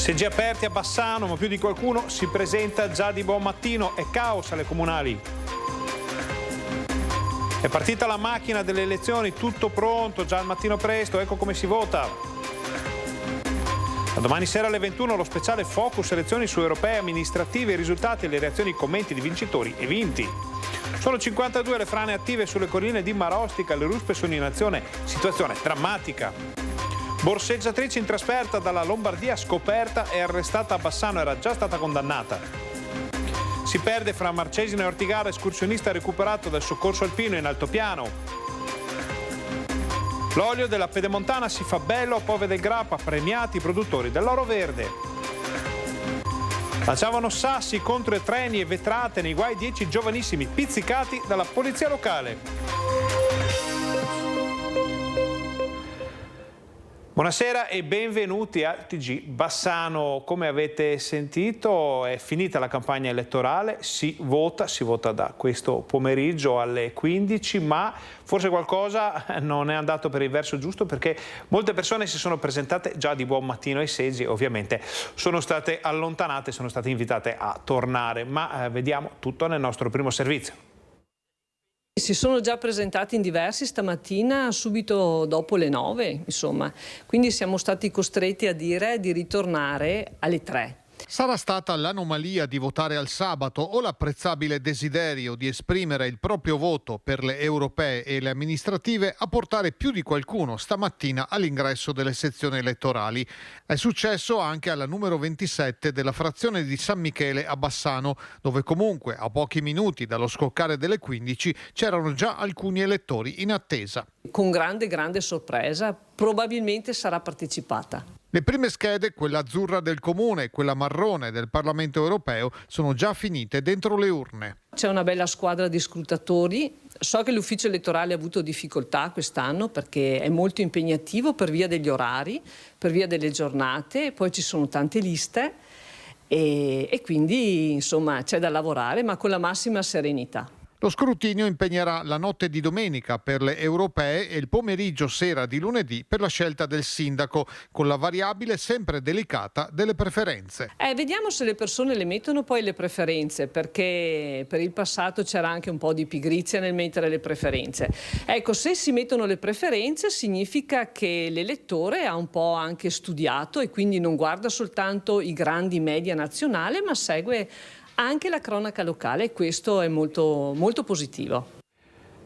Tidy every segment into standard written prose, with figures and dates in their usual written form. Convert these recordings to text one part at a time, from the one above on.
Seggi aperti a Bassano, ma più di qualcuno si presenta già di buon mattino. È caos alle comunali. È partita la macchina delle elezioni, tutto pronto, già al mattino presto, ecco come si vota. Da domani sera alle 21 lo speciale Focus elezioni su europee amministrative, i risultati e le reazioni ai commenti di vincitori e vinti. Sono 52 le frane attive sulle colline di Marostica, le ruspe sono in azione, situazione drammatica. Borseggiatrice in trasferta dalla Lombardia scoperta e arrestata a Bassano, era già stata condannata. Si perde fra Marcesina e Ortigara, escursionista recuperato dal soccorso alpino in altopiano. L'olio della Pedemontana si fa bello a Pove del Grappa, premiati i produttori dell'oro verde. Lanciavano sassi contro treni e vetrate, nei guai 10 giovanissimi pizzicati dalla polizia locale. Buonasera e benvenuti a TG Bassano. Come avete sentito è finita la campagna elettorale, si vota da questo pomeriggio alle 15, ma forse qualcosa non è andato per il verso giusto perché molte persone si sono presentate già di buon mattino ai seggi, ovviamente sono state allontanate, sono state invitate a tornare, ma vediamo tutto nel nostro primo servizio. Si sono già presentati in diversi stamattina subito dopo le 9, insomma, quindi siamo stati costretti a dire di ritornare alle 3. Sarà stata l'anomalia di votare al sabato o l'apprezzabile desiderio di esprimere il proprio voto per le europee e le amministrative a portare più di qualcuno stamattina all'ingresso delle sezioni elettorali. È successo anche alla numero 27 della frazione di San Michele a Bassano, dove comunque a pochi minuti dallo scoccare delle 15 c'erano già alcuni elettori in attesa. Con grande sorpresa, probabilmente sarà partecipata. Le prime schede, quella azzurra del Comune e quella marrone del Parlamento europeo, sono già finite dentro le urne. C'è una bella squadra di scrutatori. So che l'ufficio elettorale ha avuto difficoltà quest'anno perché è molto impegnativo per via degli orari, per via delle giornate, poi ci sono tante liste e quindi insomma c'è da lavorare, ma con la massima serenità. Lo scrutinio impegnerà la notte di domenica per le europee e il pomeriggio sera di lunedì per la scelta del sindaco, con la variabile sempre delicata delle preferenze. Vediamo se le persone le mettono poi le preferenze, perché per il passato c'era anche un po' di pigrizia nel mettere le preferenze. Ecco, se si mettono le preferenze significa che l'elettore ha un po' anche studiato e quindi non guarda soltanto i grandi media nazionali, ma segue anche la cronaca locale e questo è molto positivo.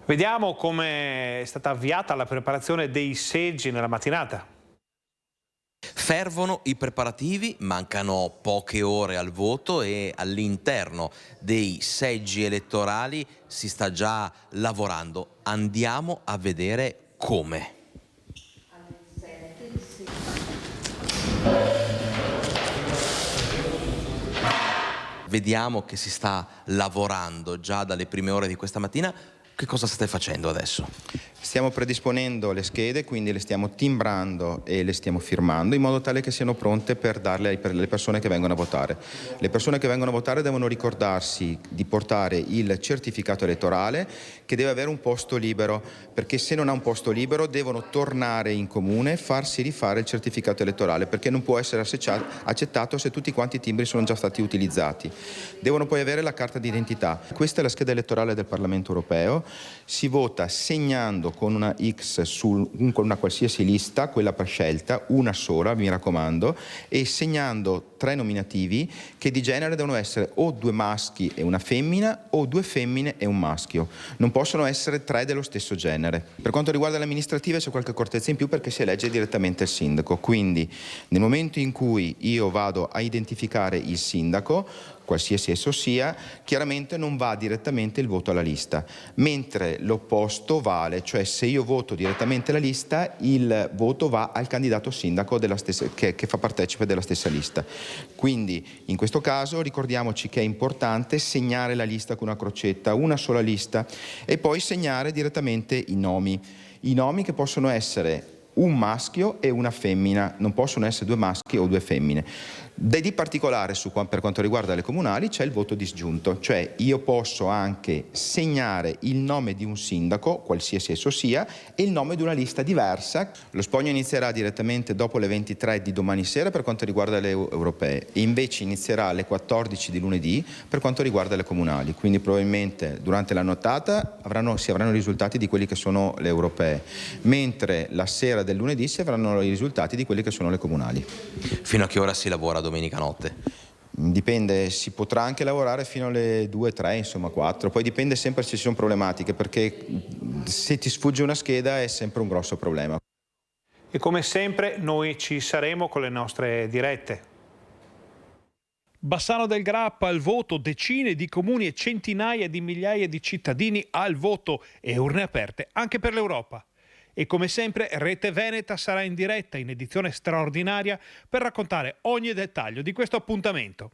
Vediamo come è stata avviata la preparazione dei seggi nella mattinata. Fervono i preparativi, mancano poche ore al voto e all'interno dei seggi elettorali si sta già lavorando. Andiamo a vedere come. Vediamo che si sta lavorando già dalle prime ore di questa mattina. Che cosa state facendo adesso? Stiamo predisponendo le schede, quindi le stiamo timbrando e le stiamo firmando in modo tale che siano pronte per darle alle persone che vengono a votare. Le persone che vengono a votare devono ricordarsi di portare il certificato elettorale che deve avere un posto libero, perché se non ha un posto libero devono tornare in comune e farsi rifare il certificato elettorale, perché non può essere accettato se tutti quanti i timbri sono già stati utilizzati. Devono poi avere la carta d'identità. Questa è la scheda elettorale del Parlamento europeo. Si vota segnando con una X con una qualsiasi lista, quella prescelta, una sola, mi raccomando, e segnando 3 nominativi che di genere devono essere o 2 maschi e una femmina o 2 femmine e un maschio. Non possono essere 3 dello stesso genere. Per quanto riguarda le amministrative c'è qualche accortezza in più perché si elegge direttamente il sindaco, quindi nel momento in cui io vado a identificare il sindaco, qualsiasi esso sia, chiaramente non va direttamente il voto alla lista, mentre l'opposto vale, cioè se io voto direttamente la lista, il voto va al candidato sindaco della stessa, che fa partecipe della stessa lista. Quindi in questo caso ricordiamoci che è importante segnare la lista con una crocetta, una sola lista, e poi segnare direttamente i nomi che possono essere un maschio e una femmina, non possono essere 2 maschi o 2 femmine. Di particolare per quanto riguarda le comunali c'è il voto disgiunto, cioè io posso anche segnare il nome di un sindaco, qualsiasi esso sia, e il nome di una lista diversa. Lo spoglio inizierà direttamente dopo le 23 di domani sera per quanto riguarda le europee e invece inizierà alle 14 di lunedì per quanto riguarda le comunali, quindi probabilmente durante la nottata si avranno i risultati di quelli che sono le europee, mentre la sera del lunedì si avranno i risultati di quelli che sono le comunali. Fino a che ora si lavora domenica notte? Dipende, si potrà anche lavorare fino alle 2, 3, insomma 4, poi dipende sempre se ci sono problematiche, perché se ti sfugge una scheda è sempre un grosso problema. E come sempre noi ci saremo con le nostre dirette. Bassano del Grappa al voto, decine di comuni e centinaia di migliaia di cittadini al voto e urne aperte anche per l'Europa. E come sempre Rete Veneta sarà in diretta in edizione straordinaria per raccontare ogni dettaglio di questo appuntamento.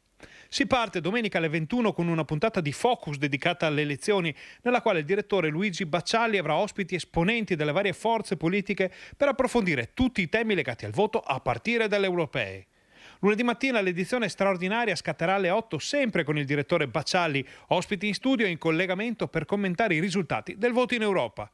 Si parte domenica alle 21 con una puntata di Focus dedicata alle elezioni, nella quale il direttore Luigi Baccialli avrà ospiti esponenti delle varie forze politiche per approfondire tutti i temi legati al voto a partire dalle europee. Lunedì mattina l'edizione straordinaria scatterà alle 8 sempre con il direttore Baccialli, ospiti in studio e in collegamento per commentare i risultati del voto in Europa.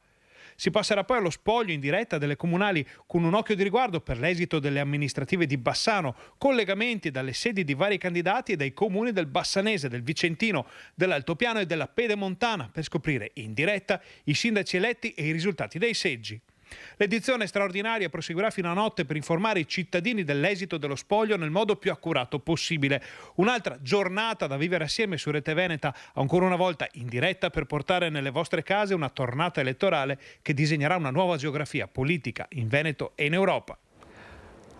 Si passerà poi allo spoglio in diretta delle comunali con un occhio di riguardo per l'esito delle amministrative di Bassano, collegamenti dalle sedi di vari candidati e dai comuni del Bassanese, del Vicentino, dell'Altopiano e della Pedemontana per scoprire in diretta i sindaci eletti e i risultati dei seggi. L'edizione straordinaria proseguirà fino a notte per informare i cittadini dell'esito dello spoglio nel modo più accurato possibile. Un'altra giornata da vivere assieme su Rete Veneta, ancora una volta in diretta per portare nelle vostre case una tornata elettorale che disegnerà una nuova geografia politica in Veneto e in Europa.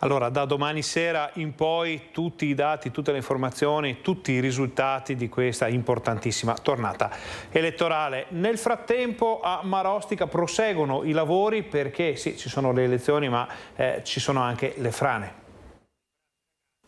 Allora, da domani sera in poi tutti i dati, tutte le informazioni, tutti i risultati di questa importantissima tornata elettorale. Nel frattempo a Marostica proseguono i lavori perché sì, ci sono le elezioni ma ci sono anche le frane.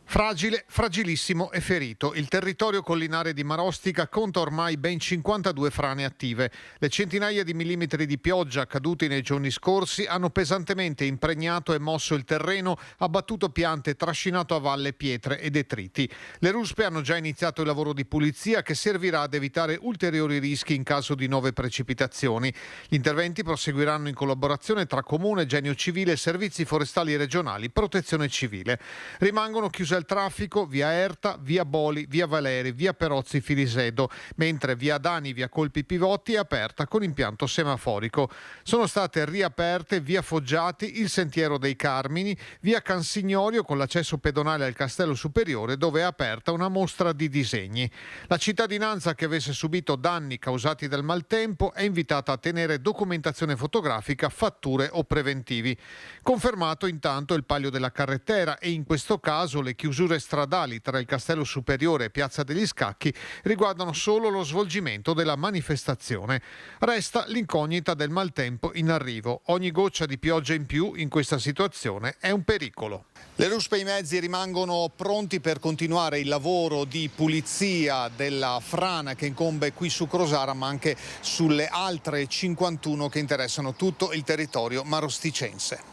Fragile, fragilissimo e ferito. Il territorio collinare di Marostica conta ormai ben 52 frane attive. Le centinaia di millimetri di pioggia caduti nei giorni scorsi hanno pesantemente impregnato e mosso il terreno, abbattuto piante e trascinato a valle pietre e detriti. Le ruspe hanno già iniziato il lavoro di pulizia che servirà ad evitare ulteriori rischi in caso di nuove precipitazioni. Gli interventi proseguiranno in collaborazione tra Comune, Genio Civile, Servizi Forestali Regionali, Protezione Civile. Rimangono chiuse al traffico via Erta, via Boli, via Valeri, via Perozzi Filisedo, mentre via Dani, via Colpi Pivotti è aperta con impianto semaforico. Sono state riaperte via Foggiati, il Sentiero dei Carmini, via Cansignorio con l'accesso pedonale al Castello Superiore dove è aperta una mostra di disegni. La cittadinanza che avesse subito danni causati dal maltempo è invitata a tenere documentazione fotografica, fatture o preventivi. Confermato intanto il Palio della Carrettera e in questo caso le chiusure stradali tra il Castello Superiore e Piazza degli Scacchi riguardano solo lo svolgimento della manifestazione. Resta l'incognita del maltempo in arrivo. Ogni goccia di pioggia in più in questa situazione è un pericolo. Le ruspe e i mezzi rimangono pronti per continuare il lavoro di pulizia della frana che incombe qui su Crosara, ma anche sulle altre 51 che interessano tutto il territorio marosticense.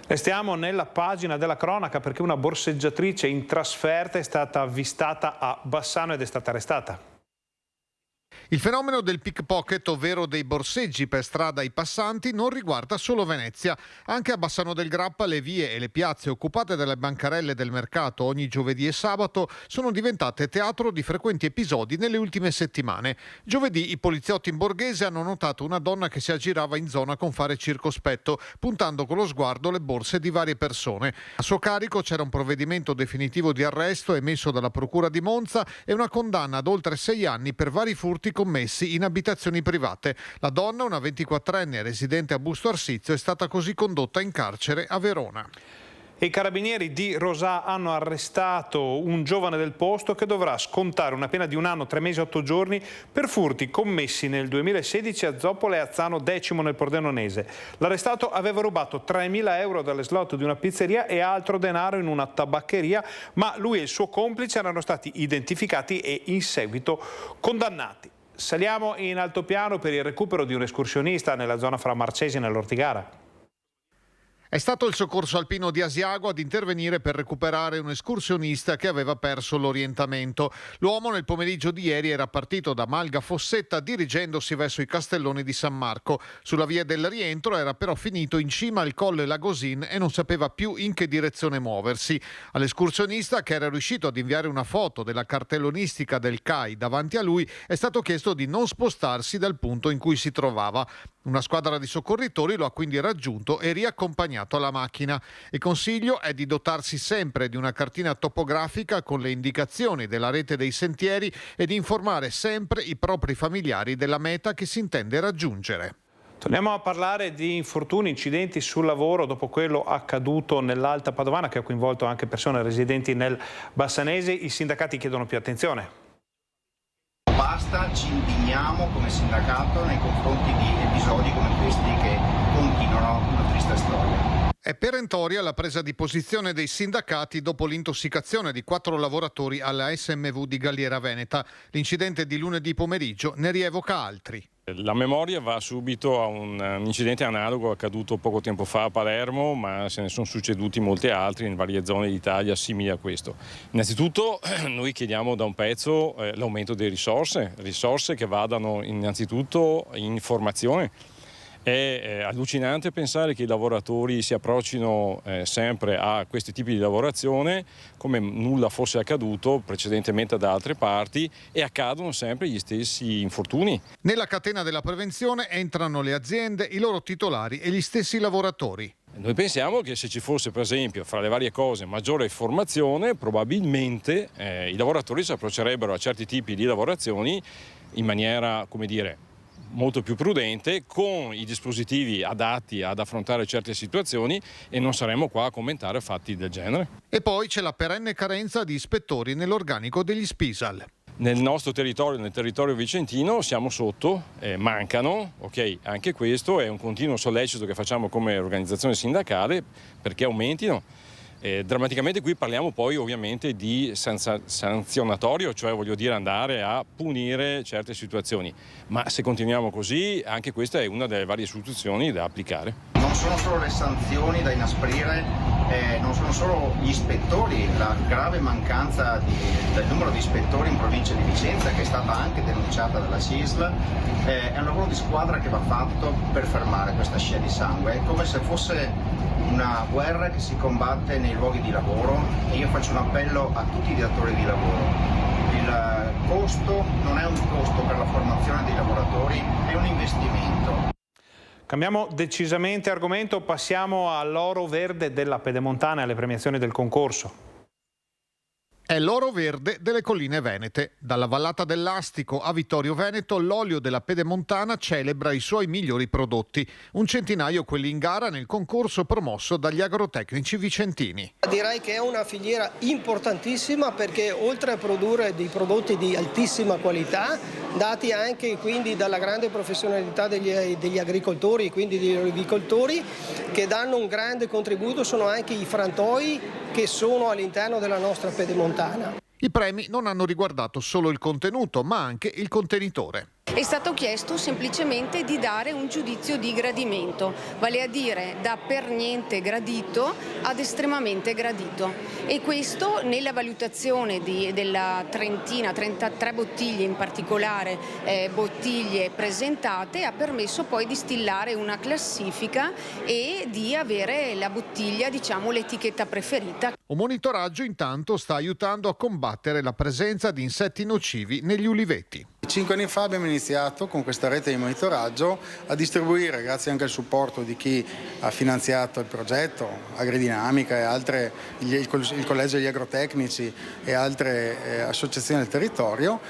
Restiamo nella pagina della cronaca perché una borseggiatrice in trasferta è stata avvistata a Bassano ed è stata arrestata. Il fenomeno del pickpocket, ovvero dei borseggi per strada ai passanti, non riguarda solo Venezia. Anche a Bassano del Grappa le vie e le piazze occupate dalle bancarelle del mercato ogni giovedì e sabato sono diventate teatro di frequenti episodi nelle ultime settimane. Giovedì i poliziotti in borghese hanno notato una donna che si aggirava in zona con fare circospetto, puntando con lo sguardo le borse di varie persone. A suo carico c'era un provvedimento definitivo di arresto emesso dalla Procura di Monza e una condanna ad oltre 6 anni per vari furti commessi in abitazioni private. La donna, una 24enne residente a Busto Arsizio, è stata così condotta in carcere a Verona. I carabinieri di Rosà hanno arrestato un giovane del posto che dovrà scontare una pena di 1 anno, 3 mesi e 8 giorni per furti commessi nel 2016 a Zoppola e a Zano Decimo nel Pordenonese. L'arrestato aveva rubato 3.000 euro dalle slot di una pizzeria e altro denaro in una tabaccheria, ma lui e il suo complice erano stati identificati e in seguito condannati. Saliamo in altopiano per il recupero di un escursionista nella zona fra Marcesi e nell'Ortigara. È stato il soccorso alpino di Asiago ad intervenire per recuperare un escursionista che aveva perso l'orientamento. L'uomo nel pomeriggio di ieri era partito da Malga Fossetta dirigendosi verso i Castelloni di San Marco. Sulla via del rientro era però finito in cima al colle Lagosin e non sapeva più in che direzione muoversi. All'escursionista, che era riuscito ad inviare una foto della cartellonistica del CAI davanti a lui, è stato chiesto di non spostarsi dal punto in cui si trovava. Una squadra di soccorritori lo ha quindi raggiunto e riaccompagnato alla macchina. Il consiglio è di dotarsi sempre di una cartina topografica con le indicazioni della rete dei sentieri e di informare sempre i propri familiari della meta che si intende raggiungere. Torniamo a parlare di infortuni, incidenti sul lavoro dopo quello accaduto nell'Alta Padovana, che ha coinvolto anche persone residenti nel Bassanese. I sindacati chiedono più attenzione. Basta, ci indigniamo come sindacato nei confronti di episodi come questi che continuano una triste storia. È perentoria la presa di posizione dei sindacati dopo l'intossicazione di 4 lavoratori alla SMV di Galliera Veneta. L'incidente di lunedì pomeriggio ne rievoca altri. La memoria va subito a un incidente analogo accaduto poco tempo fa a Palermo, ma se ne sono succeduti molti altri in varie zone d'Italia simili a questo. Innanzitutto noi chiediamo da un pezzo l'aumento delle risorse che vadano innanzitutto in formazione. È allucinante pensare che i lavoratori si approccino sempre a questi tipi di lavorazione come nulla fosse accaduto precedentemente da altre parti e accadono sempre gli stessi infortuni. Nella catena della prevenzione entrano le aziende, i loro titolari e gli stessi lavoratori. Noi pensiamo che se ci fosse, per esempio, fra le varie cose, maggiore formazione, probabilmente i lavoratori si approccerebbero a certi tipi di lavorazioni in maniera, come dire, molto più prudente, con i dispositivi adatti ad affrontare certe situazioni, e non saremo qua a commentare fatti del genere. E poi c'è la perenne carenza di ispettori nell'organico degli Spisal. Nel nostro territorio, nel territorio vicentino, siamo sotto, mancano, ok, anche questo è un continuo sollecito che facciamo come organizzazione sindacale perché aumentino. Drammaticamente qui parliamo poi ovviamente di sanzionatorio, cioè voglio dire andare a punire certe situazioni, ma se continuiamo così anche questa è una delle varie soluzioni da applicare. Non sono solo le sanzioni da inasprire, non sono solo gli ispettori, la grave mancanza del numero di ispettori in provincia di Vicenza, che è stata anche denunciata dalla SISL, è un lavoro di squadra che va fatto per fermare questa scia di sangue. È come se fosse una guerra che si combatte nei luoghi di lavoro, e io faccio un appello a tutti i datori di lavoro. Il costo non è un costo per la formazione dei lavoratori, è un investimento. Cambiamo decisamente argomento, passiamo all'oro verde della Pedemontana e alle premiazioni del concorso. È l'oro verde delle colline venete. Dalla vallata dell'Astico a Vittorio Veneto, l'olio della Pedemontana celebra i suoi migliori prodotti. Un centinaio quelli in gara nel concorso promosso dagli agrotecnici vicentini. Direi che è una filiera importantissima perché oltre a produrre dei prodotti di altissima qualità, dati anche quindi dalla grande professionalità degli agricoltori e quindi degli olivicoltori, che danno un grande contributo, sono anche i frantoi che sono all'interno della nostra Pedemontana. I premi non hanno riguardato solo il contenuto, ma anche il contenitore. È stato chiesto semplicemente di dare un giudizio di gradimento, vale a dire da per niente gradito ad estremamente gradito. E questo nella valutazione della trentina, 33 bottiglie in particolare, bottiglie presentate, ha permesso poi di stillare una classifica e di avere la bottiglia, diciamo, l'etichetta preferita. Un monitoraggio intanto sta aiutando a combattere la presenza di insetti nocivi negli uliveti. 5 anni fa abbiamo iniziato con questa rete di monitoraggio a distribuire, grazie anche al supporto di chi ha finanziato il progetto, Agridinamica e altre, il Collegio degli Agrotecnici e altre associazioni del territorio,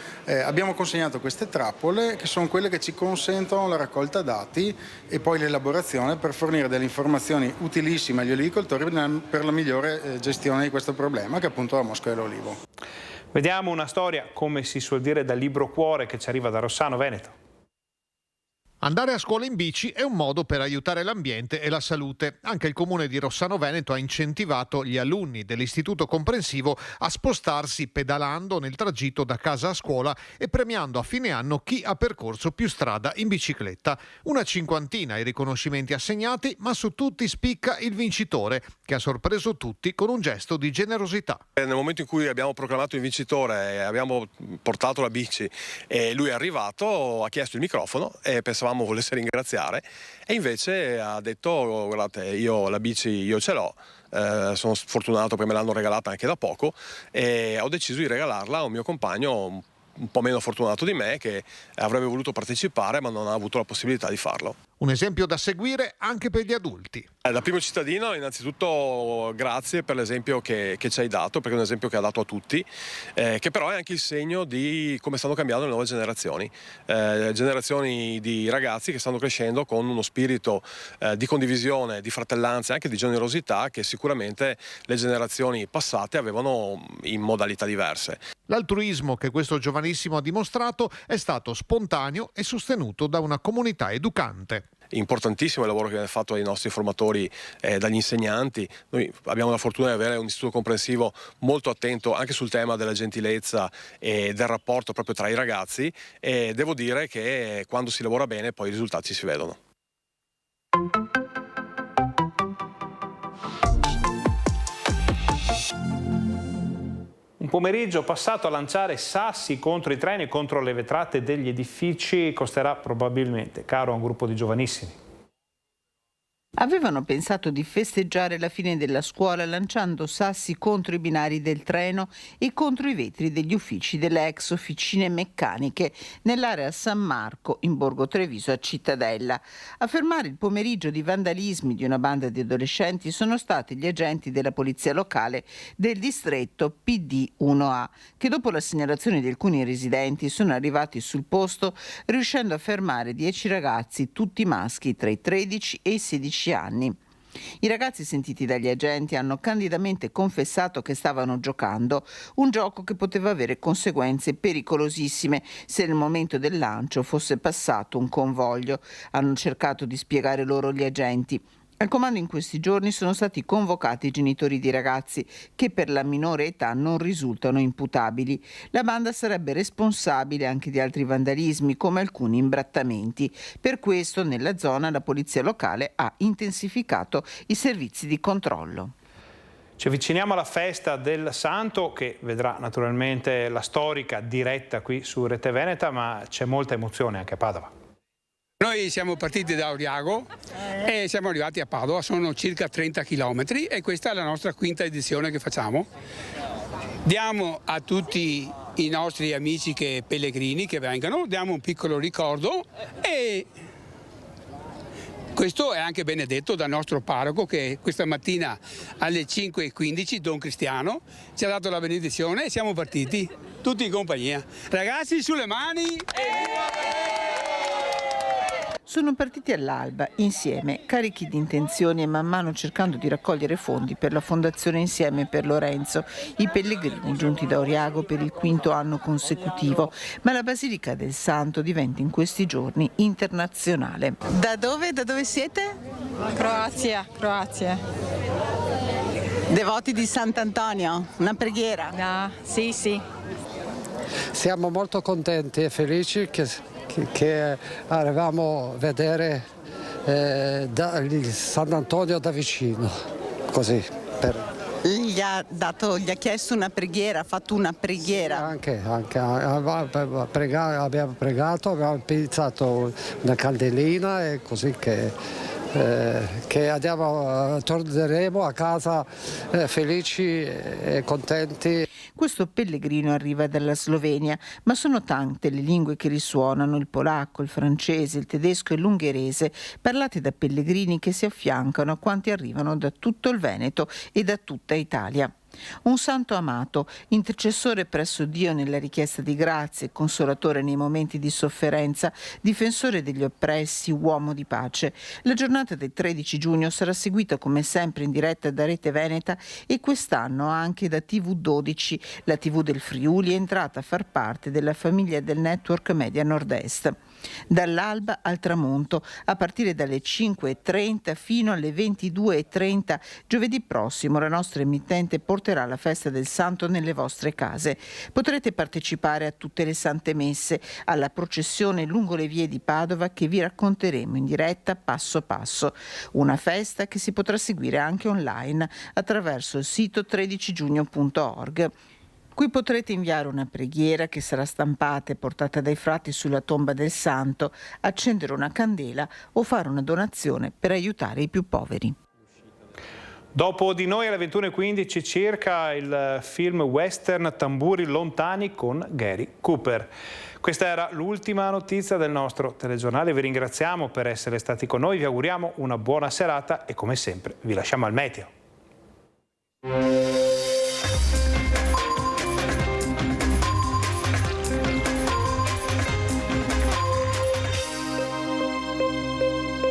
abbiamo consegnato queste trappole che sono quelle che ci consentono la raccolta dati e poi l'elaborazione per fornire delle informazioni utilissime agli olivicoltori per la migliore gestione di questo problema, che è appunto la mosca dell'olivo. Vediamo una storia, come si suol dire, dal libro cuore, che ci arriva da Rossano Veneto. Andare a scuola in bici è un modo per aiutare l'ambiente e la salute. Anche il comune di Rossano Veneto ha incentivato gli alunni dell'istituto comprensivo a spostarsi pedalando nel tragitto da casa a scuola e premiando a fine anno chi ha percorso più strada in bicicletta. Una cinquantina i riconoscimenti assegnati, ma su tutti spicca il vincitore, che ha sorpreso tutti con un gesto di generosità. Nel momento in cui abbiamo proclamato il vincitore e abbiamo portato la bici e lui è arrivato, ha chiesto il microfono e pensavamo volesse ringraziare, e invece ha detto: guardate, io la bici io ce l'ho, sono fortunato perché me l'hanno regalata anche da poco e ho deciso di regalarla a un mio compagno un po' meno fortunato di me, che avrebbe voluto partecipare ma non ha avuto la possibilità di farlo. Un esempio da seguire anche per gli adulti. Da primo cittadino, innanzitutto grazie per l'esempio che ci hai dato, perché è un esempio che ha dato a tutti, che però è anche il segno di come stanno cambiando le nuove generazioni. Generazioni di ragazzi che stanno crescendo con uno spirito di condivisione, di fratellanza e anche di generosità che sicuramente le generazioni passate avevano in modalità diverse. L'altruismo che questo giovanissimo ha dimostrato è stato spontaneo e sostenuto da una comunità educante. Importantissimo il lavoro che hanno fatto i nostri formatori, dagli insegnanti. Noi abbiamo la fortuna di avere un istituto comprensivo molto attento anche sul tema della gentilezza e del rapporto proprio tra i ragazzi, e devo dire che quando si lavora bene poi i risultati si vedono. Un pomeriggio passato a lanciare sassi contro i treni e contro le vetrate degli edifici costerà probabilmente caro a un gruppo di giovanissimi. Avevano pensato di festeggiare la fine della scuola lanciando sassi contro i binari del treno e contro i vetri degli uffici delle ex officine meccaniche nell'area San Marco in Borgo Treviso a Cittadella. A fermare il pomeriggio di vandalismi di una banda di adolescenti sono stati gli agenti della polizia locale del distretto PD 1A, che dopo la segnalazione di alcuni residenti sono arrivati sul posto riuscendo a fermare 10 ragazzi, tutti maschi tra i 13 e i 16 anni. I ragazzi sentiti dagli agenti hanno candidamente confessato che stavano giocando, un gioco che poteva avere conseguenze pericolosissime se nel momento del lancio fosse passato un convoglio. Hanno cercato di spiegare loro gli agenti. Al comando in questi giorni sono stati convocati i genitori di ragazzi che per la minore età non risultano imputabili. La banda sarebbe responsabile anche di altri vandalismi, come alcuni imbrattamenti. Per questo nella zona la polizia locale ha intensificato i servizi di controllo. Ci avviciniamo alla festa del Santo, che vedrà naturalmente la storica diretta qui su Rete Veneta, ma c'è molta emozione anche a Padova. Noi siamo partiti da Oriago e siamo arrivati a Padova, sono circa 30 chilometri e questa è la nostra quinta edizione che facciamo. Diamo a tutti i nostri amici pellegrini che vengono, diamo un piccolo ricordo, e questo è anche benedetto dal nostro parroco che questa mattina alle 5:15, Don Cristiano, ci ha dato la benedizione e siamo partiti tutti in compagnia. Ragazzi, sulle mani! Sono partiti all'alba, insieme, carichi di intenzioni e man mano cercando di raccogliere fondi per la Fondazione Insieme per Lorenzo, i pellegrini giunti da Oriago per il 5° anno consecutivo, ma la Basilica del Santo diventa in questi giorni internazionale. Da dove siete? Croazia. Devoti di Sant'Antonio, una preghiera? Sì. Siamo molto contenti e felici che arriviamo a vedere il Sant'Antonio da vicino, così. Gli ha chiesto una preghiera, ha fatto una preghiera? Anche abbiamo pregato, abbiamo pensato una candelina e così che torneremo a casa felici e contenti. Questo pellegrino arriva dalla Slovenia, ma sono tante le lingue che risuonano: il polacco, il francese, il tedesco e l'ungherese, parlate da pellegrini che si affiancano a quanti arrivano da tutto il Veneto e da tutta Italia. Un santo amato, intercessore presso Dio nella richiesta di grazie, consolatore nei momenti di sofferenza, difensore degli oppressi, uomo di pace. La giornata del 13 giugno sarà seguita come sempre in diretta da Rete Veneta e quest'anno anche da TV12. La TV del Friuli è entrata a far parte della famiglia del network Media Nord-Est. dall'alba al tramonto, a partire dalle 5:30 fino alle 22:30. Giovedì prossimo la nostra emittente porterà la festa del Santo nelle vostre case. Potrete partecipare a tutte le sante messe, alla processione lungo le vie di Padova che vi racconteremo in diretta passo passo. Una festa che si potrà seguire anche online attraverso il sito 13giugno.org. Qui potrete inviare una preghiera che sarà stampata e portata dai frati sulla tomba del santo, accendere una candela o fare una donazione per aiutare i più poveri. Dopo di noi alle 21:15 circa il film western Tamburi lontani con Gary Cooper. Questa era l'ultima notizia del nostro telegiornale. Vi ringraziamo per essere stati con noi, vi auguriamo una buona serata e come sempre vi lasciamo al meteo.